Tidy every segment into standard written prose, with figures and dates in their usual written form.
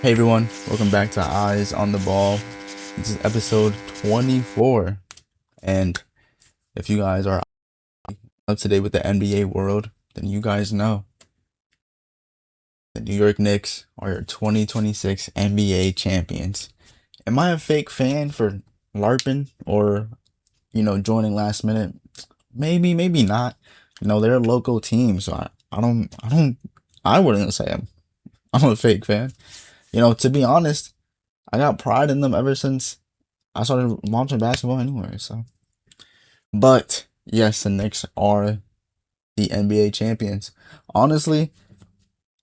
Hey everyone, welcome back to Eyes on the Ball. This is episode 24. And if you guys are up to date with the NBA world, then you guys know the New York Knicks are your 2026 NBA champions. Am I a fake fan for LARPing or, joining last minute? Maybe, maybe not. They're a local team, so I wouldn't say I'm a fake fan. To be honest, I got pride in them ever since I started watching basketball anyway, so. But yes, the Knicks are the NBA champions. Honestly,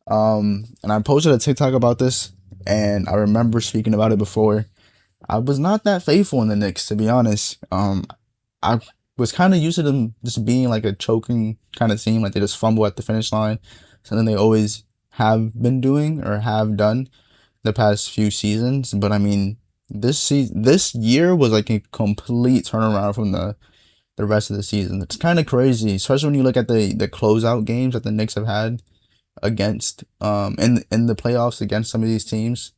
and I posted a TikTok about this, and I remember speaking about it before. I was not that faithful in the Knicks, to be honest. I was kind of used to them just being like a choking kind of team, like they just fumble at the finish line, something they always have been doing or have done the past few seasons. But I mean, this year was like a complete turnaround from the rest of the season. It's kind of crazy, especially when you look at the closeout games that the Knicks have had against in the playoffs against some of these teams.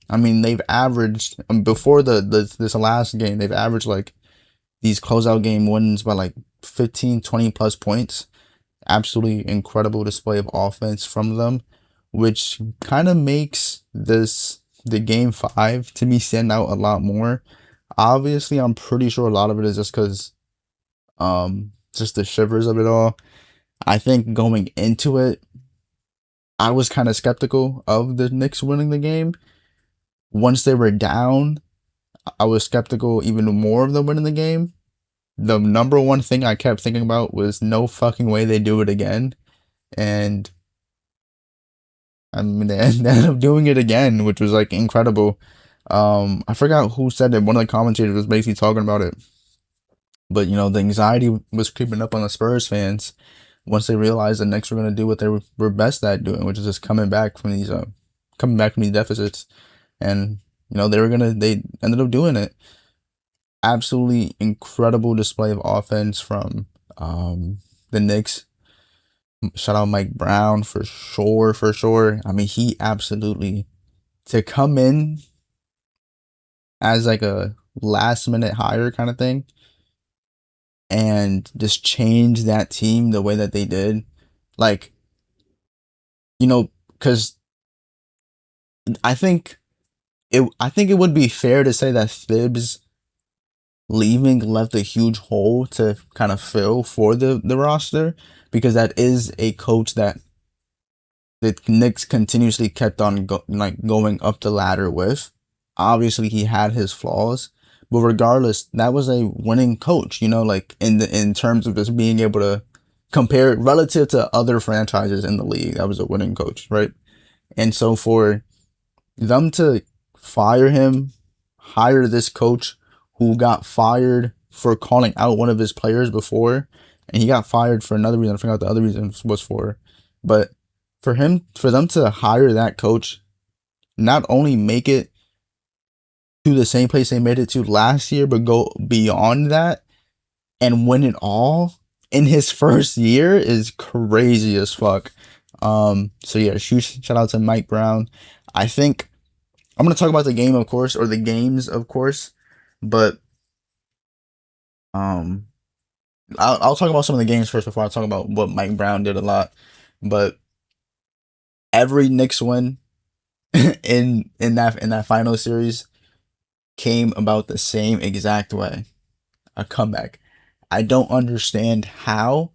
I mean, they've averaged before the this last game, they've averaged like these closeout game wins by like 15, 20 plus points. Absolutely incredible display of offense from them, which kind of makes the game five to me stand out a lot more. Obviously, I'm pretty sure a lot of it is just because just the shivers of it all. I think going into it, I was kind of skeptical of the Knicks winning the game. Once they were down, I was skeptical even more of them winning the game. The number one thing I kept thinking about was no fucking way they do it again. And I mean, they ended up doing it again, which was like incredible. I forgot who said it. One of the commentators was basically talking about it. But the anxiety was creeping up on the Spurs fans once they realized the Knicks were going to do what they were best at doing, which is just coming back from these deficits, and they ended up doing it. Absolutely incredible display of offense from the Knicks. Shout out Mike Brown for sure, for sure. I mean, he absolutely to come in as like a last minute hire kind of thing and just change that team the way that they did. Like, because I think I think it would be fair to say that Thibs leaving left a huge hole to kind of fill for the roster because that is a coach that the Knicks continuously kept on going up the ladder with. Obviously, he had his flaws, but regardless, that was a winning coach. Like in terms of just being able to compare it relative to other franchises in the league, that was a winning coach, right? And so for them to fire him, hire this coach who got fired for calling out one of his players before, and he got fired for another reason. I forgot what the other reason was for, but for them to hire that coach, not only make it to the same place they made it to last year, but go beyond that and win it all in his first year is crazy as fuck. So yeah, shout out to Mike Brown. I think I'm gonna talk about the game, of course, or the games, of course, but um, I'll talk about some of the games first before I talk about what Mike Brown did a lot. But every Knicks win in that final series came about the same exact way, a comeback. I don't understand how.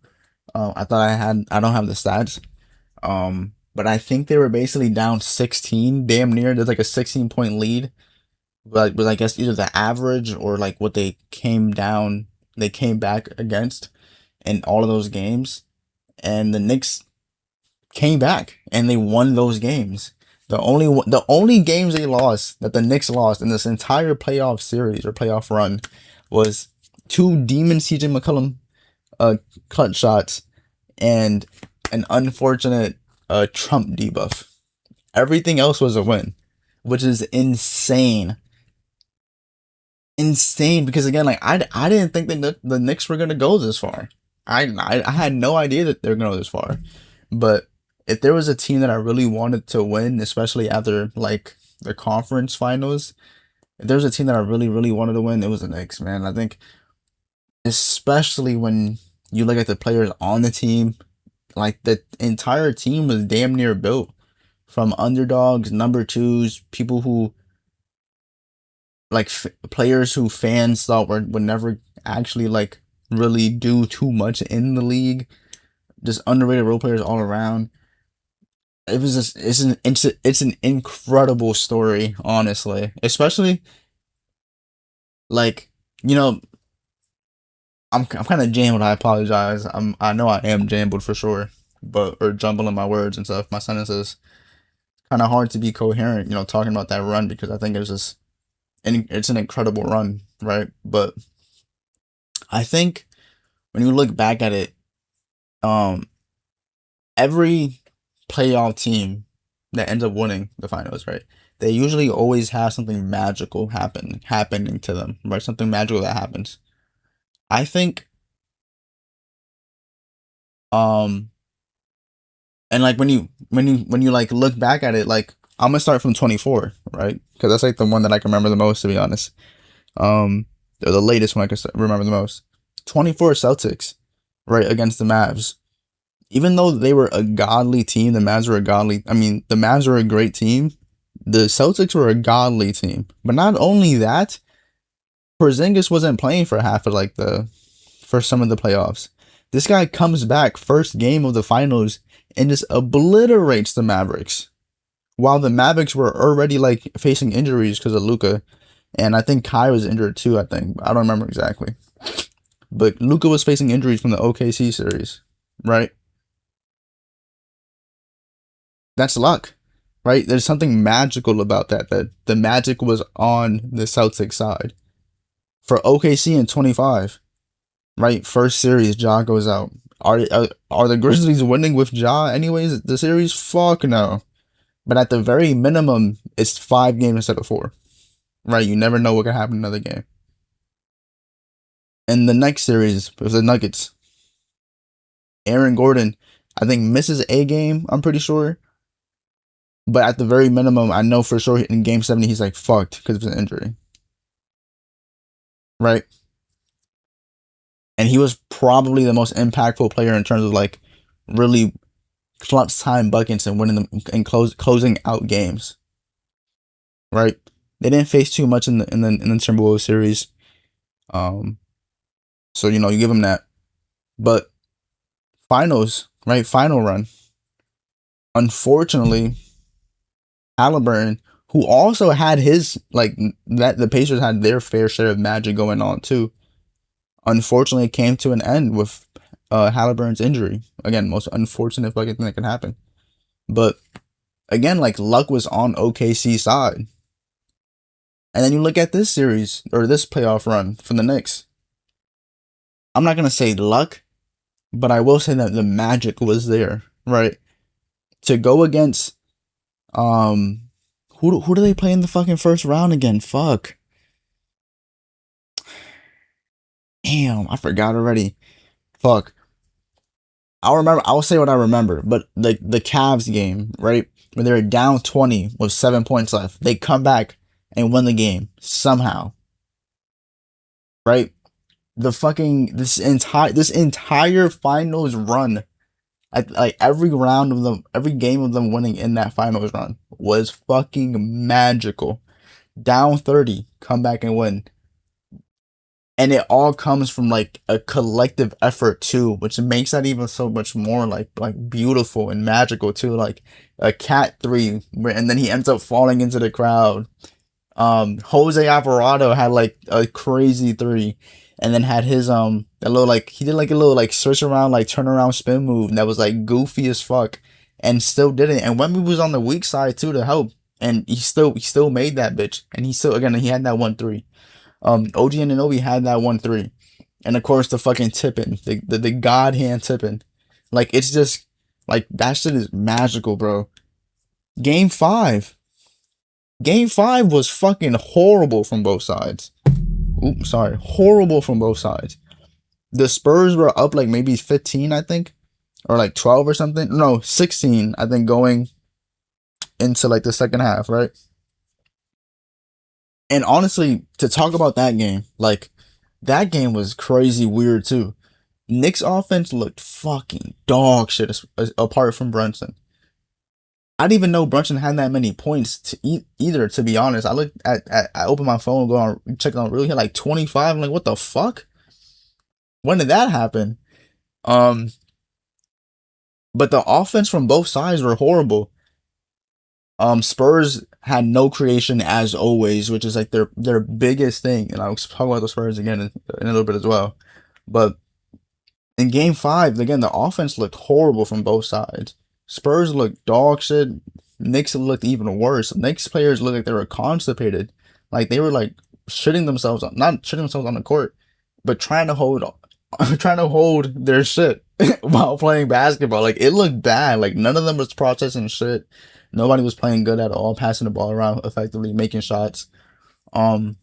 I don't have the stats. But I think they were basically down 16, damn near. There's like a 16-point lead, but was I guess either the average or like what they came back against in all of those games, and the Knicks came back and they won those games. The only games they lost that the Knicks lost in this entire playoff series or playoff run was two demon CJ McCollum clutch shots and an unfortunate Trump debuff. Everything else was a win, which is insane. Insane because again, like I didn't think that the Knicks were gonna go this far. I had no idea that they're gonna go this far. But if there was a team that I really wanted to win, especially after like the conference finals, if there was a team that I really, really wanted to win, it was the Knicks, man. I think, especially when you look at the players on the team, like the entire team was damn near built from underdogs, number twos, people who like players who fans thought would never actually like really do too much in the league. Just underrated role players all around. It was just it's an incredible story, honestly. Especially like, you know, I'm kind of jambled. I apologize. I know I am jambled for sure, but or jumbling my words and stuff. My sentences kind of hard to be coherent. Talking about that run because I think it was just and it's an incredible run, right? But I think when you look back at it, um, every playoff team that ends up winning the finals, right? They usually always have something magical happening to them, right? Something magical that happens. I think, um, and like when you like look back at it, like I'm gonna start from 24, right? Because that's like the one that I can remember the most, to be honest. Or the latest one I can remember the most. 24 Celtics, right, against the Mavs. Even though they were a godly team, the Mavs were a godly. I mean, the Mavs were a great team. The Celtics were a godly team. But not only that, Porzingis wasn't playing for half of for some of the playoffs. This guy comes back first game of the finals and just obliterates the Mavericks. While the Mavericks were already like facing injuries because of Luka, and I think Kai was injured too. I don't remember exactly, but Luka was facing injuries from the OKC series, right? That's luck, right? There's something magical about that the magic was on the Celtics side. For OKC in 25, right? First series, Ja goes out. Are the Grizzlies winning with Ja anyways? The series? Fuck no. But at the very minimum, it's 5 games instead of 4, right? You never know what could happen in another game. In the next series with the Nuggets, Aaron Gordon, I think misses a game, I'm pretty sure. But at the very minimum, I know for sure in game 7, he's like fucked because of his injury. Right? And he was probably the most impactful player in terms of like really clutch time buckets and winning them and closing out games. Right? They didn't face too much in the Timberwolves series. So you give him that. But finals, right? Final run. Unfortunately, Halliburton, who also had his the Pacers had their fair share of magic going on too. Unfortunately, it came to an end with Halliburton's injury. Again, most unfortunate fucking thing that can happen. But again, like luck was on OKC's side. And then you look at this series or this playoff run from the Knicks. I'm not gonna say luck, but I will say that the magic was there, right? To go against who do they play in the fucking first round again? Fuck. Damn, I forgot already. Fuck. I'll say what I remember, but the Cavs game, right? When they were down 20 with 7 points left. They come back and win the game somehow. Right? This entire finals run, like every round of them, every game of them winning in that finals run was fucking magical. Down 30, come back and win. And it all comes from like a collective effort too, which makes that even so much more like beautiful and magical too. Like a cat 3, and then he ends up falling into the crowd. Jose Alvarado had like a crazy 3, and then had his a little like he did like a little like switch around like turn around spin move that was like goofy as fuck, and still did it. And Wemby was on the weak side too to help, and he still made that bitch, and he had that 1-3. OG Anunoby had that 1-3, and of course the fucking tipping, the god hand tipping, like it's just like that shit is magical, bro. Game 5 was fucking horrible from both sides. Oops, sorry, horrible from both sides. The Spurs were up like maybe 15, I think, or like 12 or something. No, 16, I think, going into like the second half, right? And honestly, to talk about that game, like that game was crazy weird too. Knicks offense looked fucking dog shit apart from Brunson. I didn't even know Brunson had that many points to either. To be honest, I looked at I opened my phone, go on check on really, he had like 25. I'm like, what the fuck? When did that happen? Um, but the offense from both sides were horrible. Spurs had no creation as always, which is like their biggest thing, and I'll talk about the Spurs again in a little bit as well. But in game five, again, the offense looked horrible from both sides. Spurs looked dog shit. Knicks looked even worse. Knicks players looked like they were constipated. Like they were like shitting themselves on, not shitting themselves on the court, but trying to hold their shit while playing basketball. Like it looked bad. Like none of them was processing shit. Nobody was playing good at all, passing the ball around effectively, making shots. Um,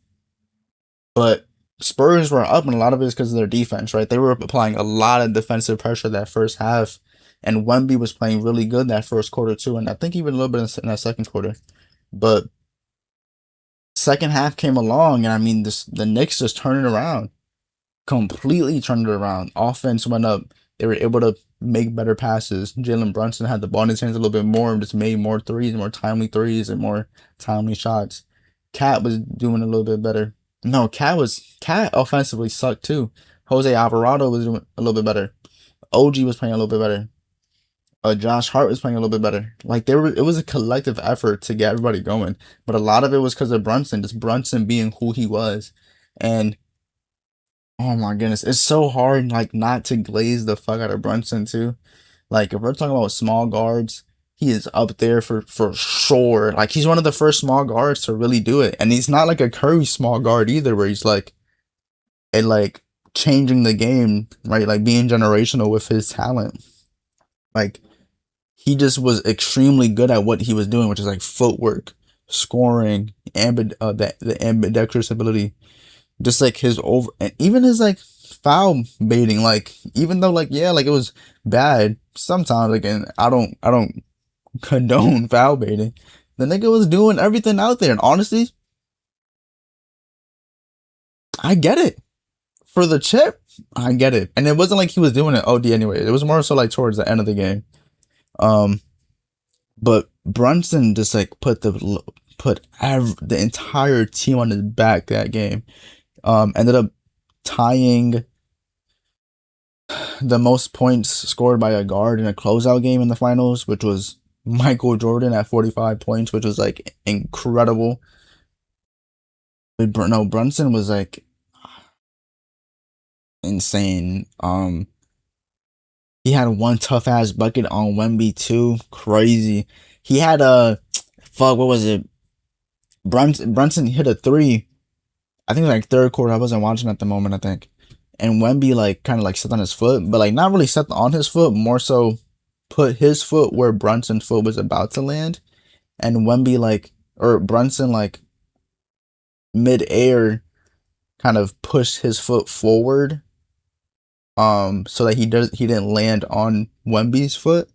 but Spurs were up, and a lot of it is because of their defense, right? They were applying a lot of defensive pressure that first half, and Wemby was playing really good that first quarter too, and I think even a little bit in that second quarter. But second half came along, and I mean, the Knicks just turned it around, completely turned it around. Offense went up. They were able to make better passes. Jalen Brunson had the ball in his hands a little bit more and just made more threes, more timely threes, and more timely shots. Cat was doing a little bit better. No, Cat offensively sucked too. Jose Alvarado was doing a little bit better. OG was playing a little bit better. Josh Hart was playing a little bit better. Like it was a collective effort to get everybody going, but a lot of it was because of Brunson, just Brunson being who he was, and oh my goodness, it's so hard like not to glaze the fuck out of Brunson too. Like if we're talking about small guards, he is up there for sure. Like he's one of the first small guards to really do it, and he's not like a Curry small guard either, where he's like and like changing the game, right? Like being generational with his talent. Like he just was extremely good at what he was doing, which is like footwork, scoring, the ambidextrous ability, just like his over and even his like foul baiting. Like even though like yeah, like it was bad sometimes. Like and I don't condone foul baiting. The nigga was doing everything out there, and honestly, I get it for the chip. I get it, and it wasn't like he was doing it OD anyway. It was more so like towards the end of the game. Um, but Brunson just like the entire team on his back that game. Ended up tying the most points scored by a guard in a closeout game in the finals, which was Michael Jordan at 45 points, which was like incredible. But no, Brunson was like insane. He had one tough ass bucket on Wemby too. Crazy. He had a fuck. What was it? Brunson hit a three. I think like third quarter. I wasn't watching at the moment. I think, and Wemby like kind of like set on his foot, but like not really set on his foot. More so, put his foot where Brunson's foot was about to land, and Wemby like or Brunson like mid air kind of pushed his foot forward so that he didn't land on Wemby's foot,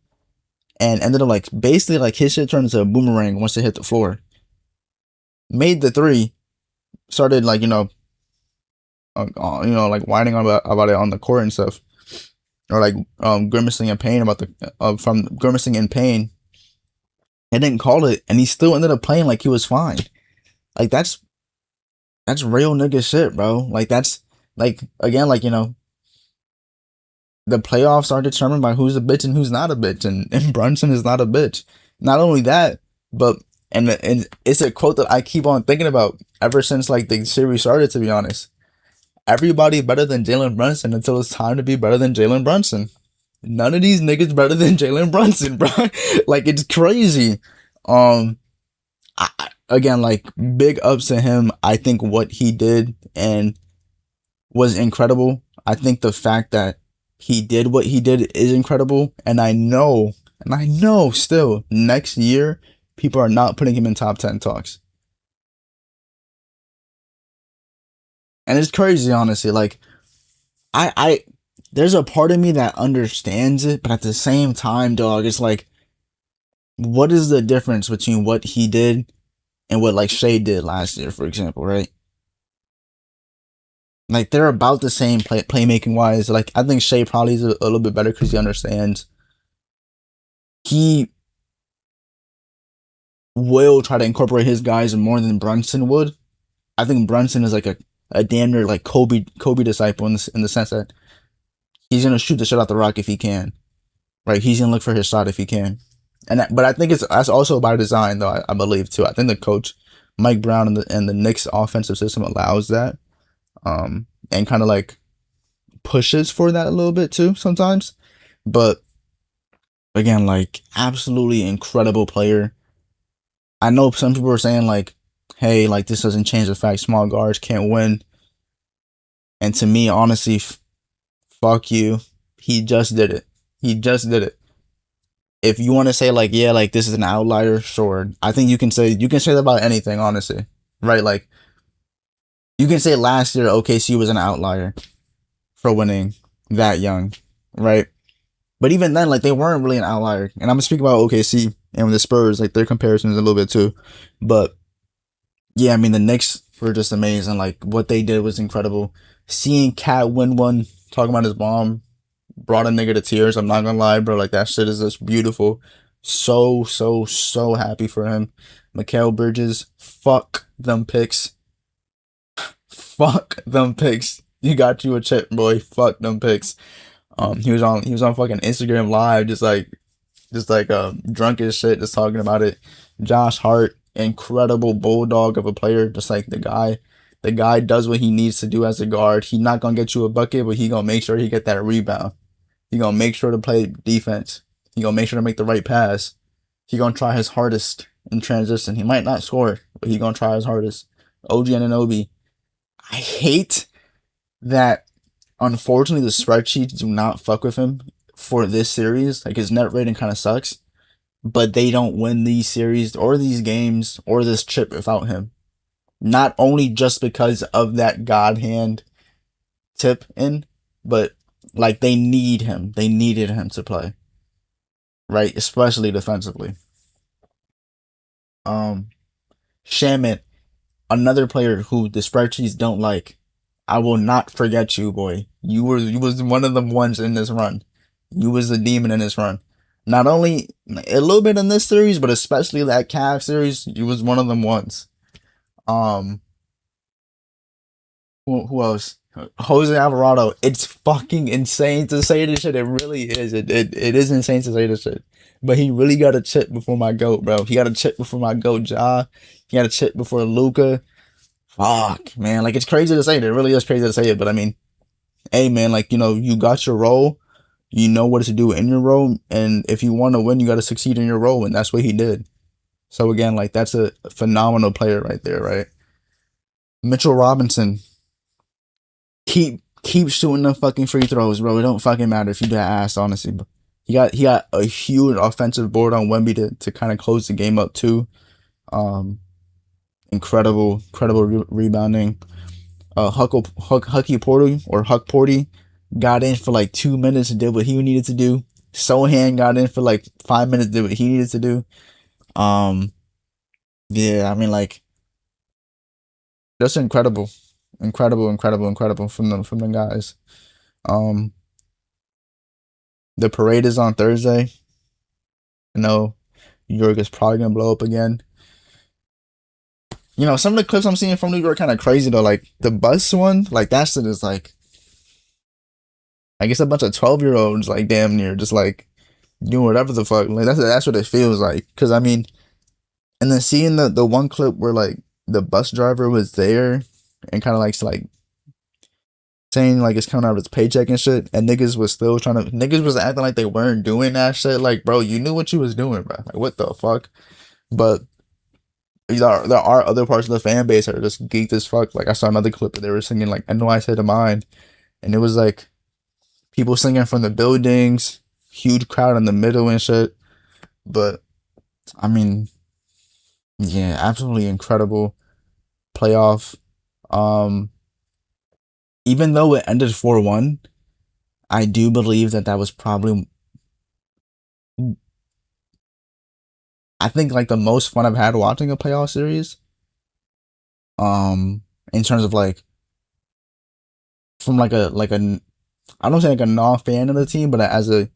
and ended up like basically like his shit turned into a boomerang once it hit the floor. Made the three, started like like whining about it on the court and stuff, or like grimacing in pain about the from grimacing in pain. And didn't call it, and he still ended up playing like he was fine. Like that's real nigga shit, bro. Like that's like again like the playoffs are determined by who's a bitch and who's not a bitch, and Brunson is not a bitch. Not only that, but and it's a quote that I keep on thinking about ever since like the series started. To be honest, everybody better than Jalen Brunson until it's time to be better than Jalen Brunson. None of these niggas better than Jalen Brunson, bro. Like it's crazy. Um, again, like big ups to him. I think what he did and was incredible. I think the fact that he did what he did is incredible, and I know still next year people are not putting him in top 10 talks. And it's crazy, honestly. Like I there's a part of me that understands it, but at the same time, dog, it's like what is the difference between what he did and what like Shea did last year, for example, right? Like they're about the same playmaking wise. Like I think Shea probably is a little bit better because he understands. He will try to incorporate his guys more than Brunson would. I think Brunson is like a damn near like Kobe disciple in the sense that he's gonna shoot the shit out the rock if he can. Right? He's gonna look for his shot if he can. But I think that's also by design though. I believe too. I think the coach Mike Brown and the Knicks offensive system allows that, and kind of like pushes for that a little bit too sometimes. But again, like absolutely incredible player. I know some people are saying like, hey, like this doesn't change the fact small guards can't win. And to me, honestly, fuck you. He just did it. He just did it. If you want to say like, yeah, like this is an outlier, sure. I think you can say that about anything, honestly. Right? Like you can say last year OKC was an outlier for winning that young, right? But even then, like they weren't really an outlier. And I'm gonna speak about OKC and with the Spurs, like their comparisons a little bit too. But yeah, I mean the Knicks were just amazing. Like what they did was incredible. Seeing Cat win one, talking about his mom, brought a nigga to tears. I'm not gonna lie, bro. Like that shit is just beautiful. So happy for him. Mikal Bridges, fuck them picks. Fuck them picks. You got you a chip, boy. Fuck them picks. He was on fucking Instagram live, just like drunk as shit, just talking about it. Josh Hart, incredible bulldog of a player, just like the guy does what he needs to do as a guard. He not gonna get you a bucket, but he gonna make sure he get that rebound. He gonna make sure to play defense. He gonna make sure to make the right pass. He gonna try his hardest in transition. He might not score, but he gonna try his hardest. OG Anunoby. I hate that. Unfortunately, the spreadsheets do not fuck with him for this series. Like his net rating kind of sucks, but they don't win these series or these games or this chip without him. Not only just because of that God hand tip in, but like they need him. They needed him to play, right? Especially defensively. Shaman, another player who the spreadsheets don't like. I will not forget you, boy. You was one of the ones in this run. You was the demon in this run. Not only a little bit in this series, but especially that Cavs series, you was one of them ones. Um, who else? Jose Alvarado. It's fucking insane to say this shit. It really is. It is insane to say this shit. But he really got a chip before my GOAT, bro. He got a chip before my GOAT, Ja. He got a chip before Luca. Fuck, man. Like, it's crazy to say it. It really is crazy to say it. But I mean, hey, man, like, you got your role. You know what to do in your role. And if you want to win, you got to succeed in your role. And that's what he did. So, again, like, that's a phenomenal player right there, right? Mitchell Robinson. Keep shooting them fucking free throws, bro. It don't fucking matter if you that ass, honestly. But he got a huge offensive board on Wemby to kind of close the game up too. Incredible rebounding. Hucky Porty or Huck Porty got in for like 2 minutes and did what he needed to do. Sohan got in for like 5 minutes, did what he needed to do. Yeah, I mean like just incredible from the guys. The parade is on Thursday. I know New York is probably gonna blow up again. Some of the clips I'm seeing from New York kind of crazy though. Like the bus one, like that shit is like, I guess a bunch of 12-year-olds like damn near just like doing whatever the fuck. Like that's what it feels like. Cause I mean, and then seeing the one clip where like the bus driver was there and kind of like saying like it's coming out of his paycheck and shit, and niggas was acting like they weren't doing that shit. Like, bro, you knew what you was doing, bro. Like, what the fuck? But there are other parts of the fan base that are just geeked as fuck. Like, I saw another clip that they were singing like "I Know I Said to Mine," and it was like people singing from the buildings, huge crowd in the middle and shit. But I mean, yeah, absolutely incredible playoff. Even though it ended 4-1, I do believe that was probably I think like the most fun I've had watching a playoff series. Um, in terms of like from like a I don't say like a non-fan of the team, but as a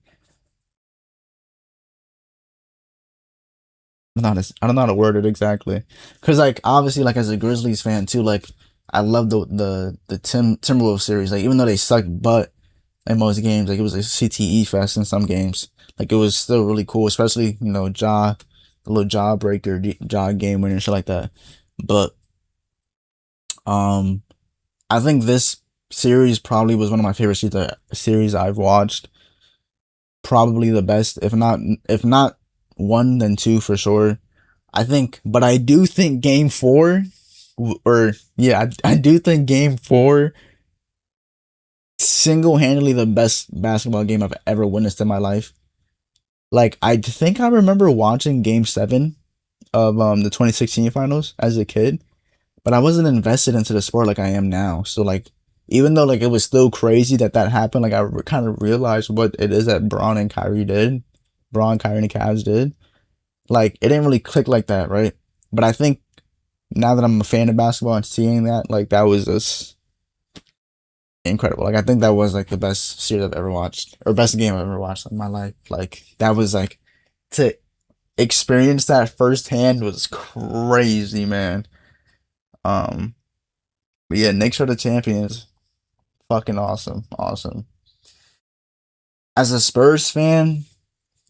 I don't know how to word it exactly. Cause like obviously like as a Grizzlies fan too, like I love the Timberwolves series. Like even though they sucked butt in most games, like it was a CTE fest in some games. Like it was still really cool, especially the little jaw breaker, jaw game winner, shit like that. But um, I think this series probably was one of my favorite series I've watched. Probably the best, if not one, then two for sure. But I do think game four, or yeah, I do think game four single handedly the best basketball game I've ever witnessed in my life. Like I think I remember watching game seven of the 2016 finals as a kid, but I wasn't invested into the sport like I am now. So like even though like it was still crazy that happened, like kind of realized what it is that Braun, Kyrie, and the Cavs did. Like it didn't really click like that, right? But I think now that I'm a fan of basketball and seeing that, like that was just incredible. Like I think that was like the best series I've ever watched, or best game I've ever watched in my life. Like that was like to experience that firsthand was crazy, man. Um, but yeah, Knicks are the champions. Fucking awesome, awesome. As a Spurs fan,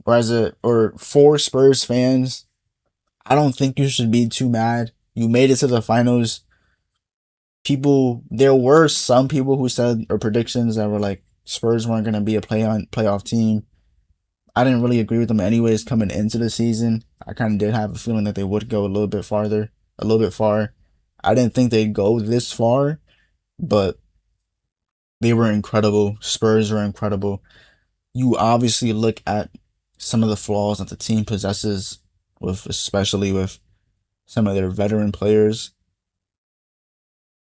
or for Spurs fans, I don't think you should be too mad. You made it to the finals. There were some people who said, or predictions that were like Spurs weren't gonna be a playoff team. I didn't really agree with them anyways coming into the season. I kind of did have a feeling that they would go a little bit farther, a little bit far. I didn't think they'd go this far, but they were incredible. Spurs were incredible. You obviously look at some of the flaws that the team possesses, especially with some of their veteran players.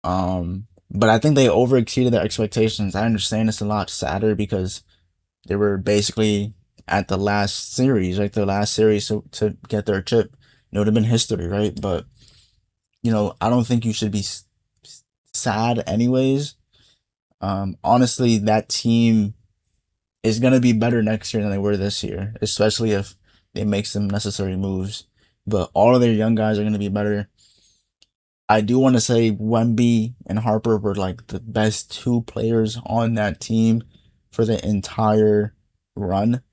But I think they overexceeded their expectations. I understand it's a lot sadder because they were basically at the last series, like the last series to get their chip. It would have been history, right? But I don't think you should be sad anyways. Honestly, that team is gonna be better next year than they were this year, especially if they make some necessary moves. But all of their young guys are gonna be better. I do want to say Wemby and Harper were like the best two players on that team for the entire run.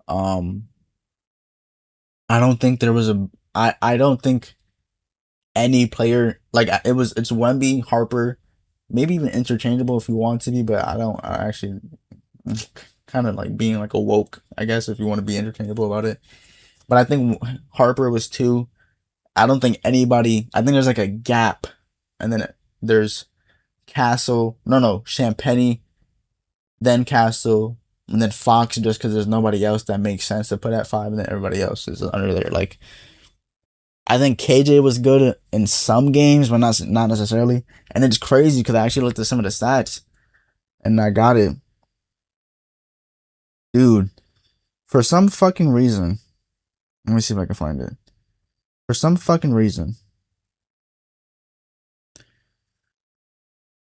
Um, I don't think there was I don't think any player like it's Wemby, Harper, maybe even interchangeable if you want to be, but I actually kind of like being like a woke, I guess, if you want to be interchangeable about it. But I think Harper was two. I think there's like a gap, and then there's Castle, no, Champagny, then Castle, and then Fox just because there's nobody else that makes sense to put at five, and then everybody else is under there. Like I think KJ was good in some games, but not necessarily. And it's crazy because I actually looked at some of the stats, and I got it, dude. For some fucking reason, let me see if I can find it. For some fucking reason,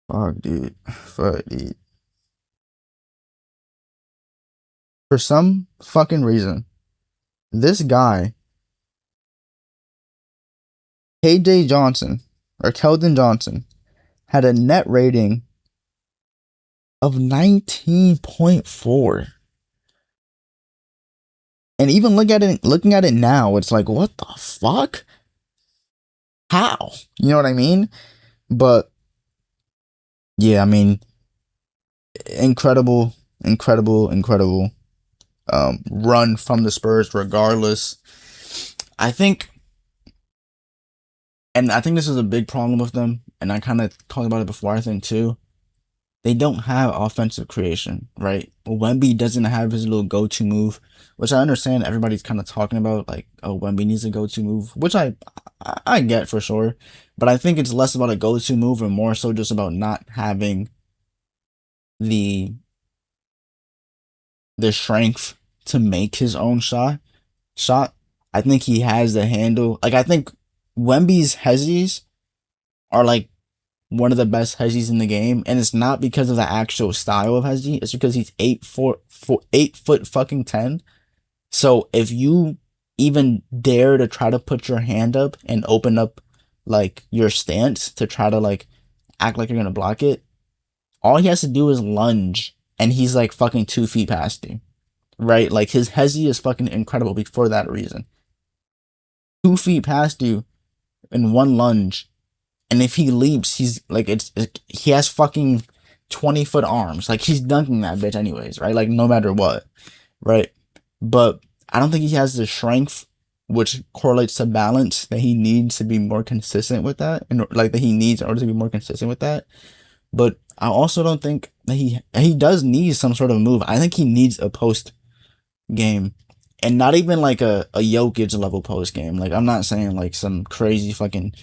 fuck, dude. For some fucking reason, this guy KJ Johnson or Keldon Johnson had a net rating of 19.4. And even looking at it now, it's like, what the fuck? How? You know what I mean? But yeah, I mean, incredible, incredible, incredible run from the Spurs regardless. I think I think this is a big problem with them, and I kind of talked about it before, I think too. They don't have offensive creation, right? Wemby doesn't have his little go-to move, which I understand everybody's kind of talking about, like, oh, Wemby needs a go-to move, which I get for sure. But I think it's less about a go-to move and more so just about not having the the strength to make his own shot. I think he has the handle. Like, I think Wemby's hezzies are like one of the best hezzies in the game, and it's not because of the actual style of hezzy. It's because he's 8 foot fucking 10. So if you even dare to try to put your hand up and open up like your stance to try to like act like you're gonna block it, all he has to do is lunge, and he's like fucking 2 feet past you, right? Like his hezzy is fucking incredible for that reason. 2 feet past you in one lunge. And if he leaps, he's like he has fucking 20-foot arms. Like he's dunking that bitch anyways, right? Like no matter what, right? But I don't think he has the strength, which correlates to balance, that he needs to be more consistent with that, and like that he needs in order to be more consistent with that. But I also don't think that he does need some sort of move. I think he needs a post game, and not even like a Jokic level post game. Like I'm not saying like some crazy fucking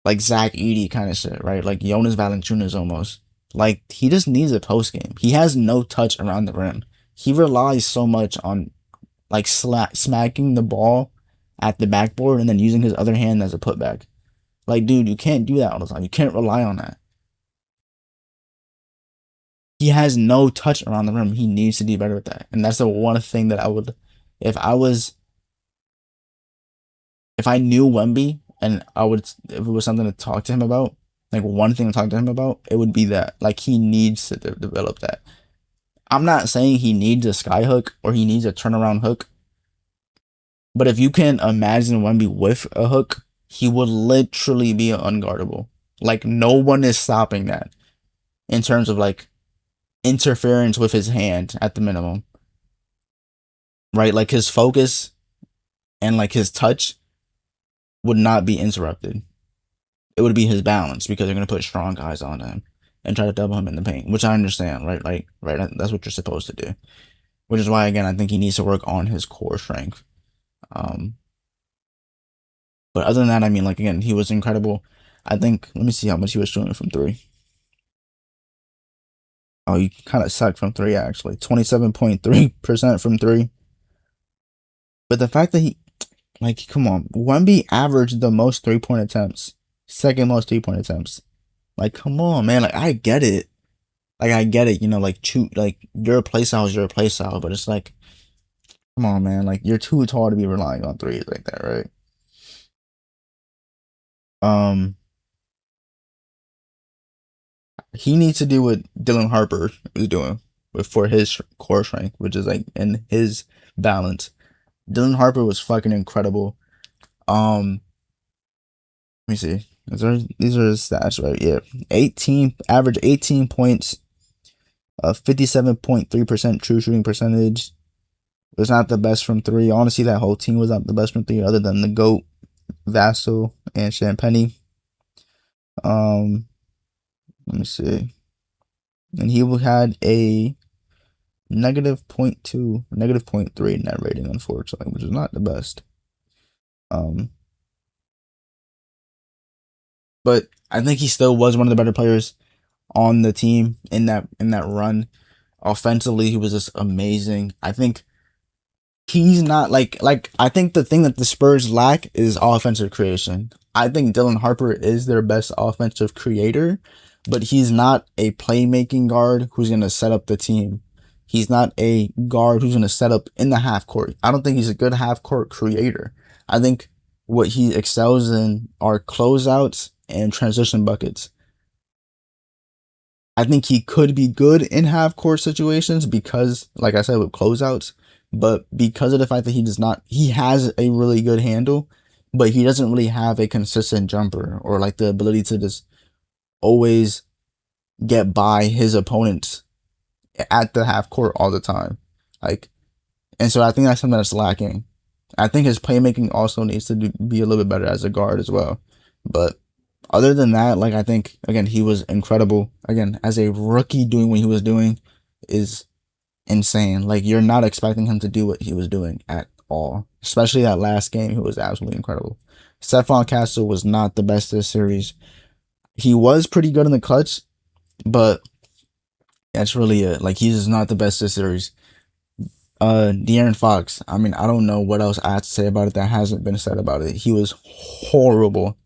like Zach Edey kind of shit, right? Like Jonas Valanciunas almost. Like he just needs a post game. He has no touch around the rim. He relies so much on like smacking the ball at the backboard and then using his other hand as a putback. Like, dude, you can't do that all the time. You can't rely on that. He has no touch around the rim. He needs to do better with that. And that's the one thing that I would, if I knew Wemby and if it was something to talk to him about, like one thing to talk to him about, it would be that. Like he needs to develop that. I'm not saying he needs a sky hook or he needs a turnaround hook, but if you can imagine Wemby with a hook, he would literally be unguardable. Like no one is stopping that in terms of like interference with his hand at the minimum. Right? Like his focus and like his touch would not be interrupted. It would be his balance because they're going to put strong guys on him and try to double him in the paint, which I understand, right? Like, right, that's what you're supposed to do. Which is why, again, I think he needs to work on his core strength. But other than that, I mean, like, again, he was incredible. I think, let me see how much he was shooting from three. Oh, he kind of sucked from three, actually. 27.3% from three. But the fact that he, like, come on, Wemby averaged the most 3-point attempts, second most 3-point attempts. Like, come on, man. Like, I get it. Like, I get it. You know, like, your playstyle is your playstyle, but it's like, come on, man. Like, you're too tall to be relying on threes like that, right? He needs to do what Dylan Harper is doing for his core strength, which is like in his balance. Dylan Harper was fucking incredible. Let me see. These are his stats, right? Yeah. 18 points, 57.3% true shooting percentage. It was not the best from three. Honestly, that whole team was not the best from three, other than the GOAT, Vassell, and Champagny. Let me see. And he had a -0.2, -0.3 net rating, unfortunately, which is not the best. But I think he still was one of the better players on the team in that run. Offensively, he was just amazing. I think he's not like I think the thing that the Spurs lack is offensive creation. I think Dylan Harper is their best offensive creator, but he's not a playmaking guard who's going to set up the team. He's not a guard who's going to set up in the half court. I don't think he's a good half court creator. I think what he excels in are closeouts and transition buckets. I think he could be good in half court situations because, like I said, with closeouts, but because of the fact that he has a really good handle, but he doesn't really have a consistent jumper or like the ability to just always get by his opponents at the half court all the time. Like, and so I think that's something that's lacking. I think his playmaking also needs to be a little bit better as a guard as well. But other than that, like, I think, again, he was incredible. Again, as a rookie, doing what he was doing is insane. Like, you're not expecting him to do what he was doing at all. Especially that last game, he was absolutely incredible. Stephon Castle was not the best this series. He was pretty good in the clutch, but that's really it. Like, he's just not the best this series. De'Aaron Fox. I mean, I don't know what else I have to say about it that hasn't been said about it. He was horrible,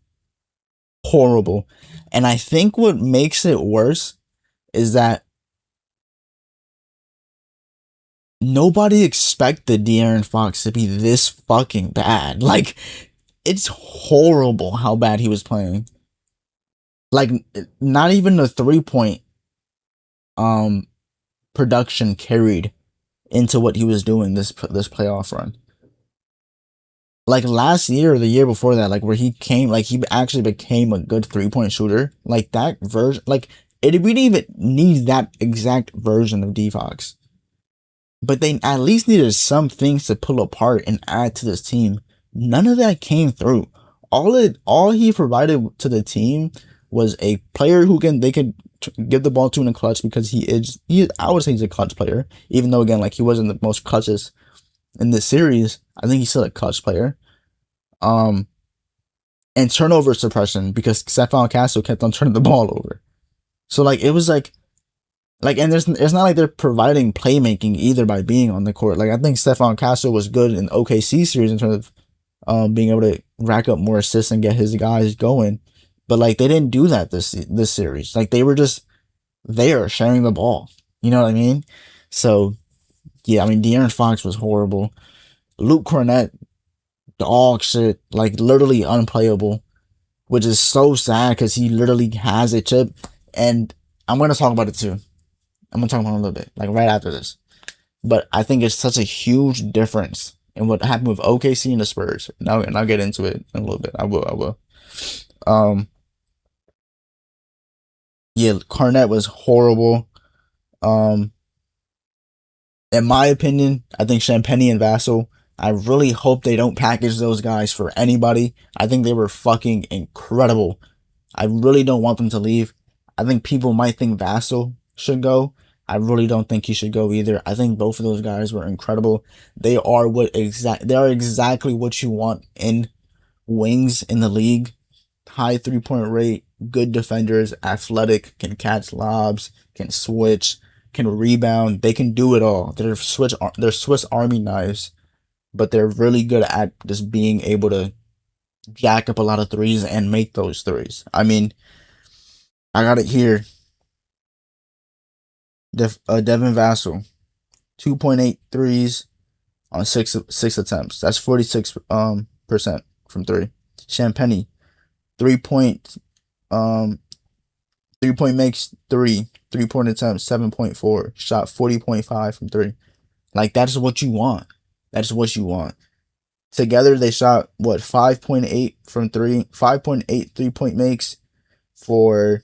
horrible. And I think what makes it worse is that nobody expected De'Aaron Fox to be this fucking bad. Like, it's horrible how bad he was playing. Like, not even the 3-point um production carried into what he was doing this playoff run. Like last year or the year before that, like where he came, like he actually became a good 3-point shooter. Like that version, like we didn't even need that exact version of D Fox, but they at least needed some things to pull apart and add to this team. None of that came through. All he provided to the team was a player who they could give the ball to in a clutch, because I would say he's a clutch player, even though again, like he wasn't the most clutches in this series. I think he's still a clutch player. And turnover suppression, because Stephon Castle kept on turning the ball over. So like it was like and it's not like they're providing playmaking either by being on the court. Like I think Stephon Castle was good in OKC series in terms of being able to rack up more assists and get his guys going. But like they didn't do that this series. Like they were just there sharing the ball. You know what I mean? So yeah, I mean De'Aaron Fox was horrible. Luke Cornett, dog shit, like literally unplayable, which is so sad because he literally has a chip. And I'm gonna talk about it too. I'm gonna talk about it a little bit, like right after this. But I think it's such a huge difference in what happened with OKC and the Spurs. Now, and I'll get into it in a little bit. I will. Um, yeah, Cornett was horrible. Um, in my opinion, I think Champagny and Vassell, I really hope they don't package those guys for anybody. I think they were fucking incredible. I really don't want them to leave. I think people might think Vassell should go. I really don't think he should go either. I think both of those guys were incredible. They are exactly what you want in wings in the league. High 3-point rate, good defenders, athletic, can catch lobs, can switch, can rebound. They can do it all. They're Swiss Army knives, but they're really good at just being able to jack up a lot of threes and make those threes. I mean, I got it here. Devin Vassell, 2.8 threes on six attempts. That's 46% from three. Champagny, 3-point 3-point makes 3-point attempts 7.4, shot 40.5 from three. Like that's what you want. That's what you want. Together they shot what 5.8 from three, 5.8 3-point makes for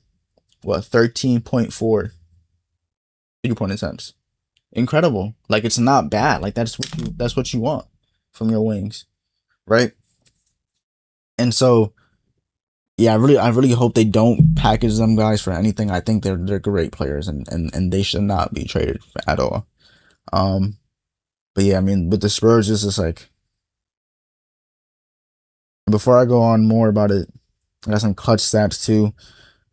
what 13.4 3-point attempts. Incredible. Like it's not bad. Like that's what you want from your wings, right? And so yeah, I really hope they don't package them guys for anything. I think they're great players, and they should not be traded at all. But yeah, I mean with the Spurs, it's just like, before I go on more about it, I got some clutch stats too.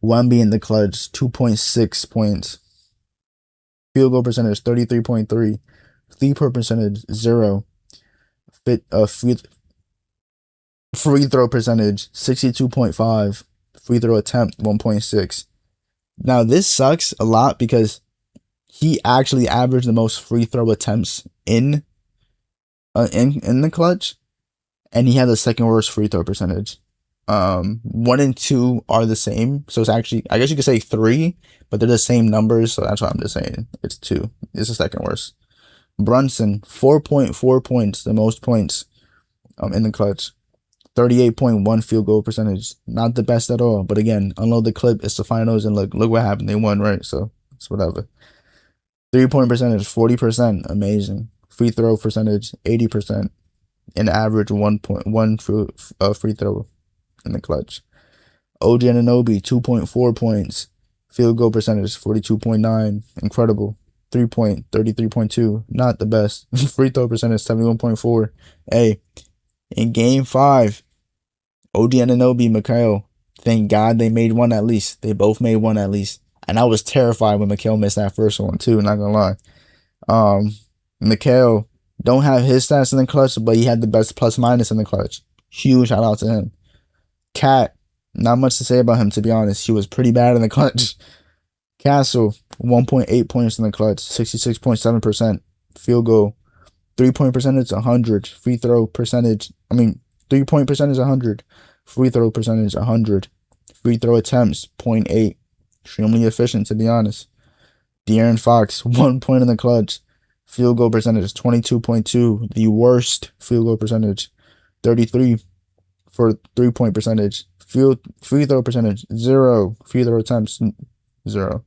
Wemby in the clutch, 2.6 points. Field goal percentage 33.3. Three-point percentage 0. Free throw percentage 62.5. Free throw attempt 1.6. Now this sucks a lot because he actually averaged the most free throw attempts in the clutch, and he had the second worst free throw percentage. 1 and 2 are the same, so it's actually, I guess you could say 3, but they're the same numbers, so that's why I'm just saying it's 2. It's the second worst. Brunson, 4.4 points, the most points in the clutch. 38.1 field goal percentage, not the best at all. But again, unload the clip. It's the finals, and look what happened. They won, right? So it's whatever. 3-point percentage 40%, amazing. Free throw percentage 80%, and average 1.1 free throw in the clutch. OG Anunoby 2.4 points, field goal percentage 42.9, incredible. 3-point 33.2, not the best. Free throw percentage 71.4. Hey, in game 5, OG Anunoby, Mikhail, thank God they made one at least. They both made one at least. And I was terrified when Mikhail missed that first one too, not gonna lie. Mikal don't have his stats in the clutch, but he had the best plus minus in the clutch. Huge shout out to him. Cat, not much to say about him, to be honest. He was pretty bad in the clutch. Castle, 1.8 points in the clutch, 66.7% field goal. 3-point percentage, 100. Free throw percentage, 3-point percentage, 100. Free throw percentage, 100. Free throw attempts, 0.8. Extremely efficient, to be honest. De'Aaron Fox, 1 point in the clutch. Field goal percentage, 22.2. The worst field goal percentage. 33 for 3-point percentage. Free throw percentage, 0. Free throw attempts, 0.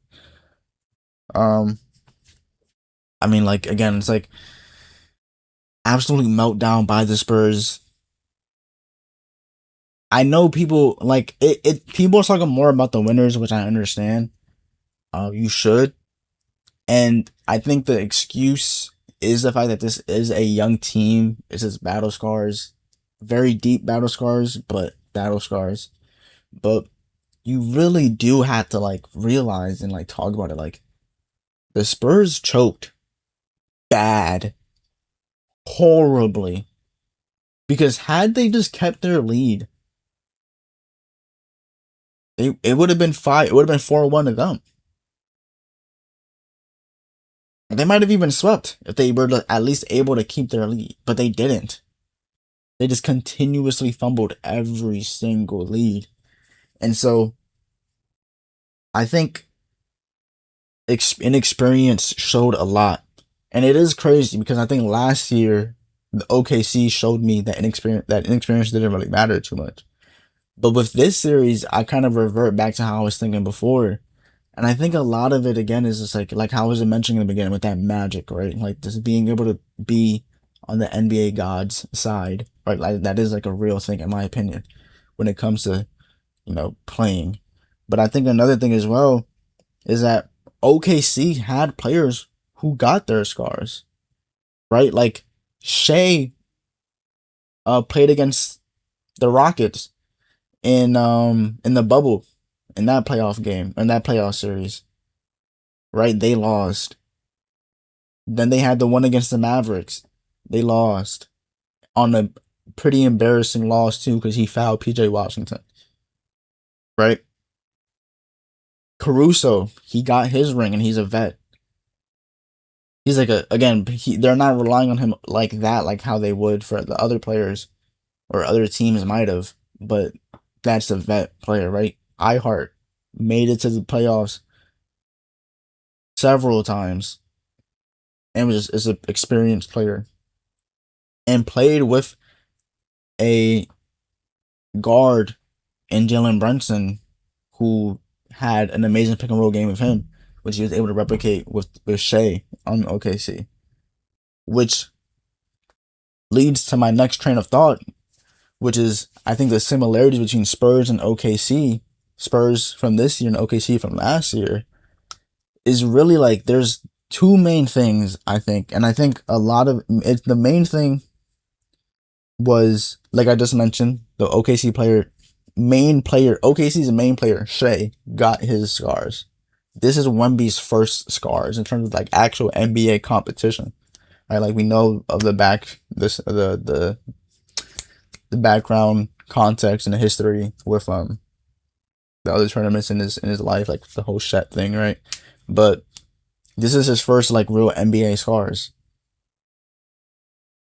Again, it's like absolutely meltdown by the Spurs. I know people like it. People are talking more about the winners, which I understand. You should, and I think the excuse is the fact that this is a young team. It's just battle scars, very deep battle scars, but battle scars. But you really do have to like realize and like talk about it. Like the Spurs choked bad, horribly, because had they just kept their lead, it would have been 5. It would have been 4-1 to them. They might have even swept if they were at least able to keep their lead, but they didn't. They just continuously fumbled every single lead. And so I think inexperience showed a lot. And it is crazy because I think last year the OKC showed me that inexperience didn't really matter too much. But with this series, I kind of revert back to how I was thinking before. And I think a lot of it, again, is just like how I was mentioning in the beginning with that magic, right? Like just being able to be on the NBA gods side, right? Like that is like a real thing, in my opinion, when it comes to, playing. But I think another thing as well is that OKC had players who got their scars, right? Like Shea played against the Rockets in the bubble, in that playoff game, in that playoff series, right? They lost. Then they had the one against the Mavericks. They lost on a pretty embarrassing loss too, because he fouled PJ Washington, right? Caruso, he got his ring and he's a vet. He's like they're not relying on him like that, like how they would for the other players or other teams might have, but that's a vet player, right? iHeart made it to the playoffs several times and is an experienced player and played with a guard in Jalen Brunson who had an amazing pick and roll game with him, which he was able to replicate with Shea on OKC. Which leads to my next train of thought, which is I think the similarities between Spurs and OKC, Spurs from this year and OKC from last year, is really like there's two main things, I think. And I think a lot of it, the main thing was, like I just mentioned, the OKC's main player, Shea, got his scars. This is Wemby's first scars in terms of like actual NBA competition. Right? Like we know of the background context and the history with the other tournaments in his life, like the whole Shet thing, right? But this is his first like real NBA scars.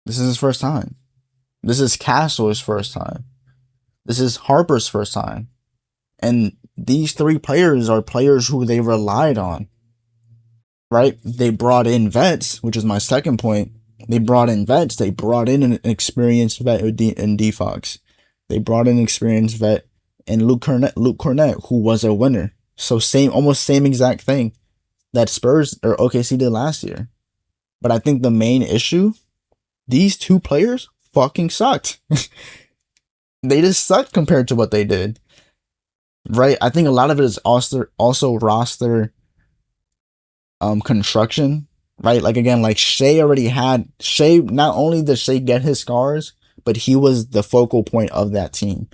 This is his first time. This is Castle's first time. This is Harper's first time. And these three players are players who they relied on. Right? They brought in vets, which is my second point. They brought in vets. They brought in an experienced vet in D Fox. They brought in an experienced vet in Luke Cornett, who was a winner. So almost same exact thing that Spurs or OKC did last year. But I think the main issue, these two players fucking sucked. They just sucked compared to what they did. Right? I think a lot of it is also roster construction. Right? Like again, like Shea, not only did Shea get his scars, but he was the focal point of that team.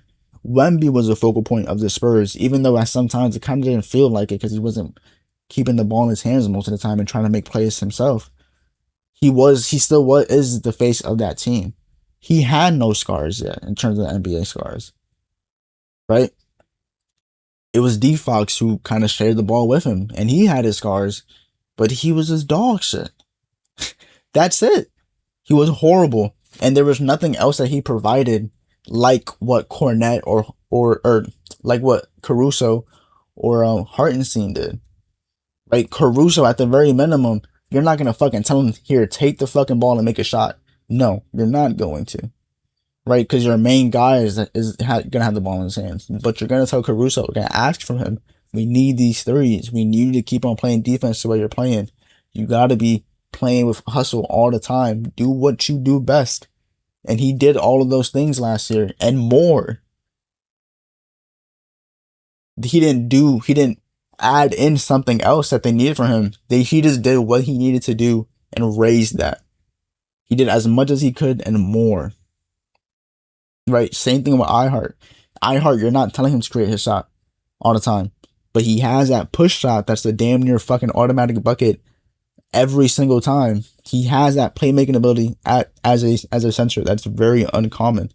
Wemby was the focal point of the Spurs, even though at sometimes it kind of didn't feel like it because he wasn't keeping the ball in his hands most of the time and trying to make plays himself. he still was is the face of that team. He had no scars yet in terms of NBA scars, right? It was D Fox who kind of shared the ball with him, and he had his scars, but he was his dog shit. That's it. He was horrible, and there was nothing else that he provided like what Cornette or like what Caruso or Hartenstein did. Like Caruso, at the very minimum, you're not gonna fucking tell him here, take the fucking ball and make a shot. No, you're not going to, right? Because your main guy gonna have the ball in his hands. But you're gonna tell Caruso, we're gonna ask from him. We need these threes. We need you to keep on playing defense the way you're playing. You gotta be playing with hustle all the time. Do what you do best. And he did all of those things last year and more. He didn't add in something else that they needed from him. He just did what he needed to do and raised that. He did as much as he could and more. Right? Same thing with iHeart. iHeart, you're not telling him to create his shot all the time. But he has that push shot that's the damn near fucking automatic bucket every single time. He has that playmaking ability as a center that's very uncommon.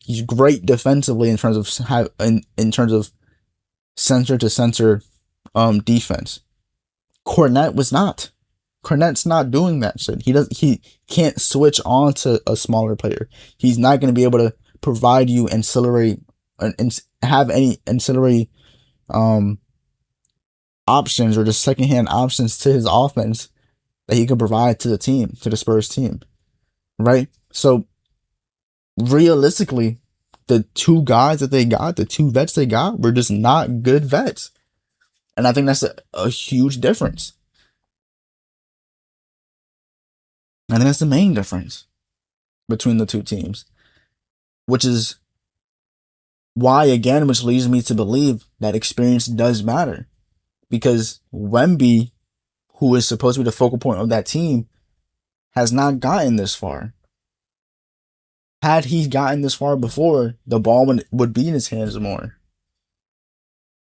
He's great defensively in terms of in terms of center to center defense. Cornette was not. Cornette's not doing that shit. He can't switch on to a smaller player. He's not going to be able to provide you ancillary and have any ancillary options or just secondhand options to his offense that he could provide to the team, to the Spurs team. Right? So realistically, the two guys that they got, the two vets they got, were just not good vets. And I think that's a huge difference. I think that's the main difference between the two teams. Which is why, again, which leads me to believe that experience does matter. Because Wemby, who is supposed to be the focal point of that team, has not gotten this far. Had he gotten this far before, the ball would be in his hands more.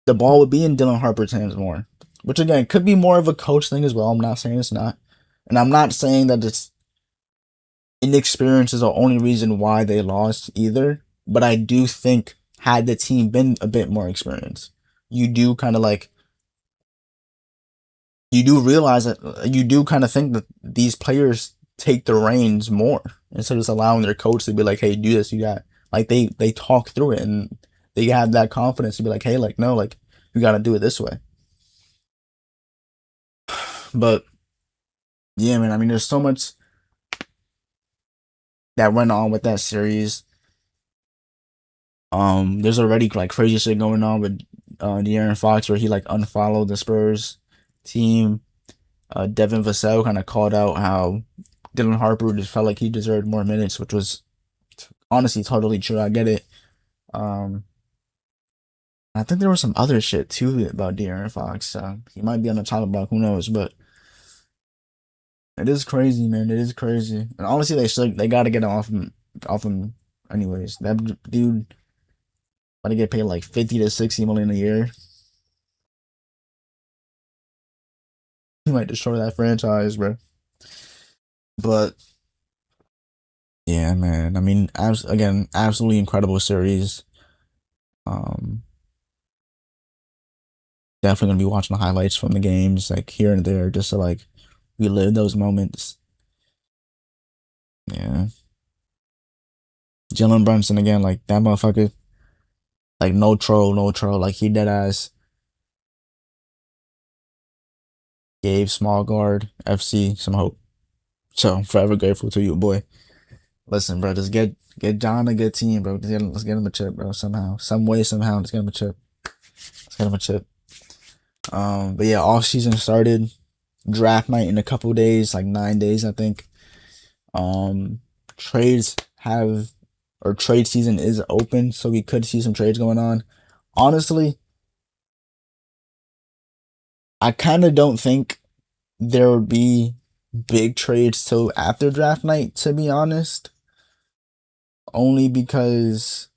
The ball would be in Dylan Harper's hands more. Which, again, could be more of a coach thing as well. I'm not saying it's not. And I'm not saying that it's inexperience is the only reason why they lost either. But I do think, had the team been a bit more experienced, you do kind of like, you do realize that, you do kind of think that these players take the reins more instead of just allowing their coach to be like, hey, do this, you got, like, they talk through it and they have that confidence to be like, hey, like, no, like, you got to do it this way. But yeah, man, I mean, there's so much that went on with that series. There's already like crazy shit going on with De'Aaron Fox, where he like unfollowed the Spurs team. Devin Vassell kind of called out how Dylan Harper just felt like he deserved more minutes, which was honestly totally true. I get it. I think there was some other shit too about De'Aaron Fox. He might be on the top block, who knows? But it is crazy, man. It is crazy. And honestly, they got to get him off him anyways. That dude about to get paid like 50 to 60 million a year. He might destroy that franchise, bro. But yeah, man. I mean, again, absolutely incredible series. Definitely gonna be watching the highlights from the games, like here and there, just to like relive those moments. Yeah. Jalen Brunson again, like that motherfucker. Like no troll. Like he dead ass gave Small Guard FC some hope. So I'm forever grateful to you, boy. Listen, bro, just get John a good team, bro. Let's get him a chip, bro. Somehow, some way, somehow, let's get him a chip. Let's get him a chip. But yeah, off season started. Draft night in a couple days, like 9 days, I think. Trades trade season is open, so we could see some trades going on. Honestly, I kind of don't think there would be big trades till after draft night, to be honest. Only because,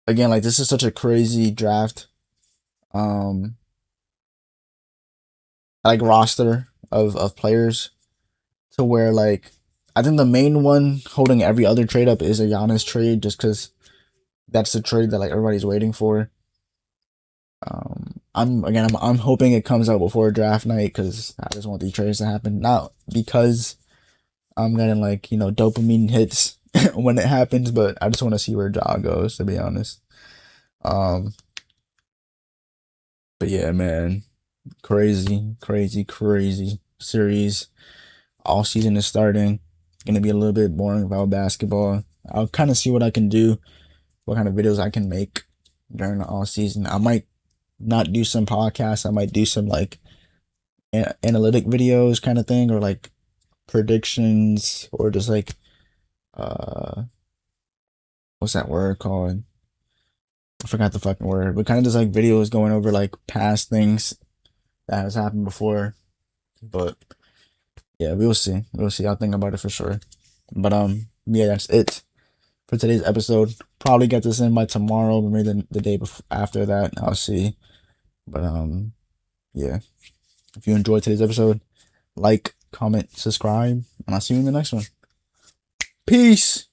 again, like this is such a crazy draft. Like roster of players to where like I think the main one holding every other trade up is a Giannis trade, just because that's the trade that like everybody's waiting for. I'm hoping it comes out before draft night because I just want these trades to happen. Not because I'm getting like dopamine hits when it happens, but I just want to see where Ja goes, to be honest. Um, but yeah, man, crazy series. All season is starting. Gonna be a little bit boring about basketball. I'll kind of see what I can do, what kind of videos I can make during the all season. I might not do some podcasts. I might do some like analytic videos kind of thing, or like predictions, or just like uh what's that word called? I forgot the fucking word, but kind of just like videos going over like past things that has happened before. But yeah, we'll see. We'll see. I'll think about it for sure. But yeah, that's it for today's episode. Probably get this in by tomorrow, but maybe the day before, after that. I'll see. But yeah. If you enjoyed today's episode, like, comment, subscribe, and I'll see you in the next one. Peace.